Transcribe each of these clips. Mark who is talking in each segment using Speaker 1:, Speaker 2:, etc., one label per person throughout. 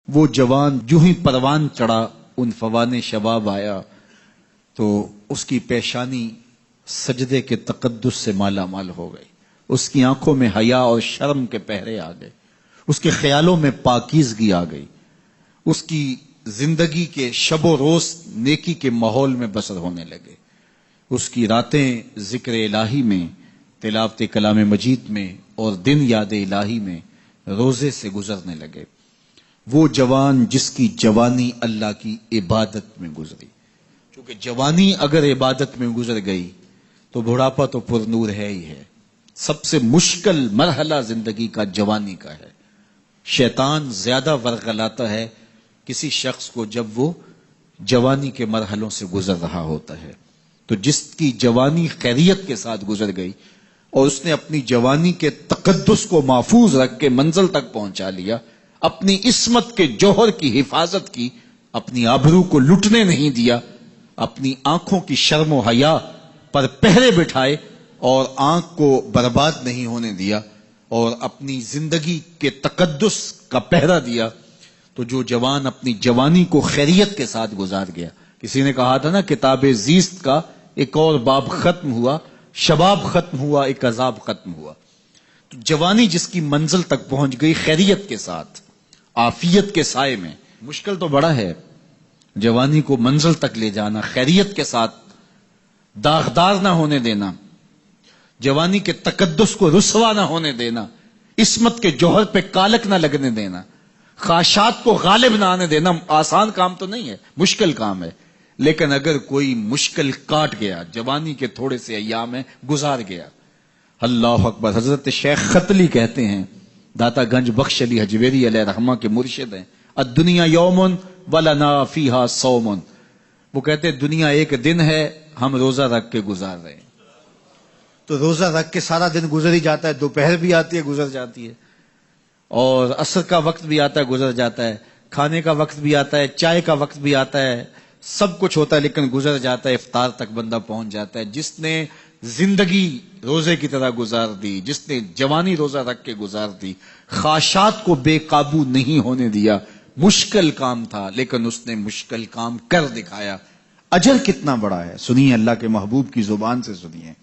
Speaker 1: وہ جوان جو ہی پروان چڑھا ان فوان شباب آیا تو اس کی پیشانی سجدے کے تقدس سے مالا مال ہو گئی. اس کی آنکھوں میں حیا اور شرم کے پہرے آ گئے. اس کے خیالوں میں پاکیزگی آ گئی. اس کی زندگی کے شب و روز نیکی کے ماحول میں بسر ہونے لگے. اس کی راتیں ذکر الہی میں، تلاوت کلام مجید میں اور دن یاد الہی میں روزے سے گزرنے لگے. وہ جوان جس کی جوانی اللہ کی عبادت میں گزری. کیونکہ جوانی اگر عبادت میں گزر گئی تو بڑھاپا تو پر نور ہے ہی ہے. سب سے مشکل مرحلہ زندگی کا جوانی کا ہے. شیطان زیادہ ورغلاتا ہے کسی شخص کو جب وہ جوانی کے مرحلوں سے گزر رہا ہوتا ہے. تو جس کی جوانی خیریت کے ساتھ گزر گئی اور اس نے اپنی جوانی کے تقدس کو محفوظ رکھ کے منزل تک پہنچا لیا، اپنی عصمت کے جوہر کی حفاظت کی، اپنی آبرو کو لٹنے نہیں دیا، اپنی آنکھوں کی شرم و حیا پر پہرے بٹھائے اور آنکھ کو برباد نہیں ہونے دیا اور اپنی زندگی کے تقدس کا پہرا دیا، تو جو جوان اپنی جوانی کو خیریت کے ساتھ گزار گیا. کسی نے کہا تھا نا، کتاب زیست کا ایک اور باب ختم ہوا، شباب ختم ہوا، ایک عذاب ختم ہوا. تو جوانی جس کی منزل تک پہنچ گئی خیریت کے ساتھ، عافیت کے سائے میں. مشکل تو بڑا ہے جوانی کو منزل تک لے جانا، خیریت کے ساتھ، داغدار نہ ہونے دینا، جوانی کے تقدس کو رسوا نہ ہونے دینا، عصمت کے جوہر پہ کالک نہ لگنے دینا، خواہشات کو غالب نہ آنے دینا. آسان کام تو نہیں ہے، مشکل کام ہے. لیکن اگر کوئی مشکل کاٹ گیا، جوانی کے تھوڑے سے ایام میں گزار گیا. اللہ اکبر. حضرت شیخ ختلی کہتے ہیں، داتا گنج بخش علی حجویری علیہ رحمہ کے مرشد ہیں، الدنیا یوم ولنا فیہا صوم. وہ کہتے ہیں دنیا ایک دن ہے، ہم روزہ رکھ کے گزار رہے ہیں. تو روزہ رکھ کے سارا دن گزر ہی جاتا ہے. دوپہر بھی آتی ہے، گزر جاتی ہے، اور عصر کا وقت بھی آتا ہے، گزر جاتا ہے، کھانے کا وقت بھی آتا ہے، چائے کا وقت بھی آتا ہے، سب کچھ ہوتا ہے، لیکن گزر جاتا ہے. افطار تک بندہ پہنچ جاتا ہے. جس نے زندگی روزے کی طرح گزار دی، جس نے جوانی روزہ رکھ کے گزار دی، خواہشات کو بے قابو نہیں ہونے دیا. مشکل کام تھا لیکن اس نے مشکل کام کر دکھایا. اجر کتنا بڑا ہے، سنیے اللہ کے محبوب کی زبان سے سنیے.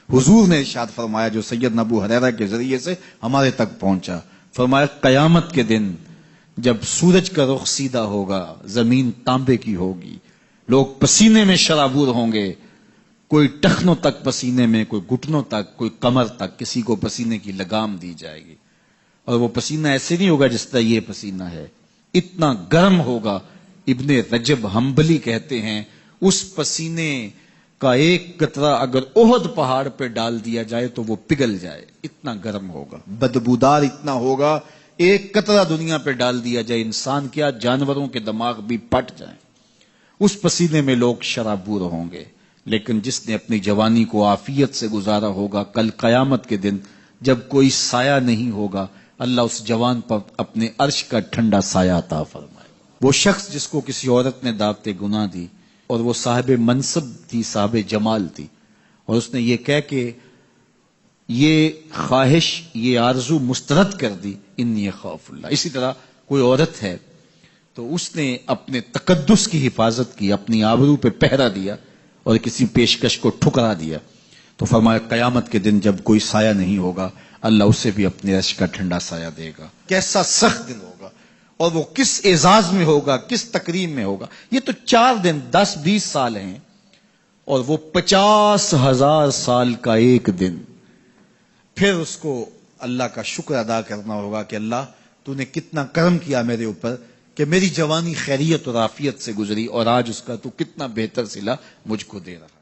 Speaker 1: حضور نے ارشاد فرمایا جو سید ابو ہریرہ کے ذریعے سے ہمارے تک پہنچا. فرمایا قیامت کے دن جب سورج کا رخ سیدھا ہوگا، زمین تانبے کی ہوگی، لوگ پسینے میں شرابور ہوں گے، کوئی ٹخنوں تک پسینے میں، کوئی گھٹنوں تک، کوئی کمر تک، کسی کو پسینے کی لگام دی جائے گی. اور وہ پسینہ ایسے نہیں ہوگا جس طرح یہ پسینہ ہے، اتنا گرم ہوگا. ابن رجب حنبلی کہتے ہیں اس پسینے کا ایک قطرہ اگر احد پہاڑ پہ ڈال دیا جائے تو وہ پگھل جائے، اتنا گرم ہوگا، بدبودار اتنا ہوگا. ایک قطرہ دنیا پہ ڈال دیا جائے، انسان کیا جانوروں کے دماغ بھی پھٹ جائیں. اس پسینے میں لوگ شرابور ہوں گے. لیکن جس نے اپنی جوانی کو عافیت سے گزارا ہوگا، کل قیامت کے دن جب کوئی سایہ نہیں ہوگا، اللہ اس جوان پر اپنے عرش کا ٹھنڈا سایہ عطا فرمائے. وہ شخص جس کو کسی عورت نے دعوت گناہ دی اور وہ صاحب منصب تھی، صاحب جمال تھی، اور اس نے یہ کہہ کہ یہ خواہش، یہ آرزو مسترد کر دی، انی خاف اللہ. اسی طرح کوئی عورت ہے تو اس نے اپنے تقدس کی حفاظت کی، اپنی آبرو پہ پہرا دیا اور کسی پیشکش کو ٹھکرا دیا، تو فرمایا قیامت کے دن جب کوئی سایہ نہیں ہوگا، اللہ اسے بھی اپنے عرش کا ٹھنڈا سایہ دے گا. کیسا سخت دن ہوگا، اور وہ کس اعزاز میں ہوگا، کس تکریم میں ہوگا. یہ تو 4 دن 10-20 سال ہیں، اور وہ 50,000 سال کا ایک دن. پھر اس کو اللہ کا شکر ادا کرنا ہوگا کہ اللہ تو نے کتنا کرم کیا میرے اوپر کہ میری جوانی خیریت اور عافیت سے گزری، اور آج اس کا تو کتنا بہتر صلہ مجھ کو دے رہا.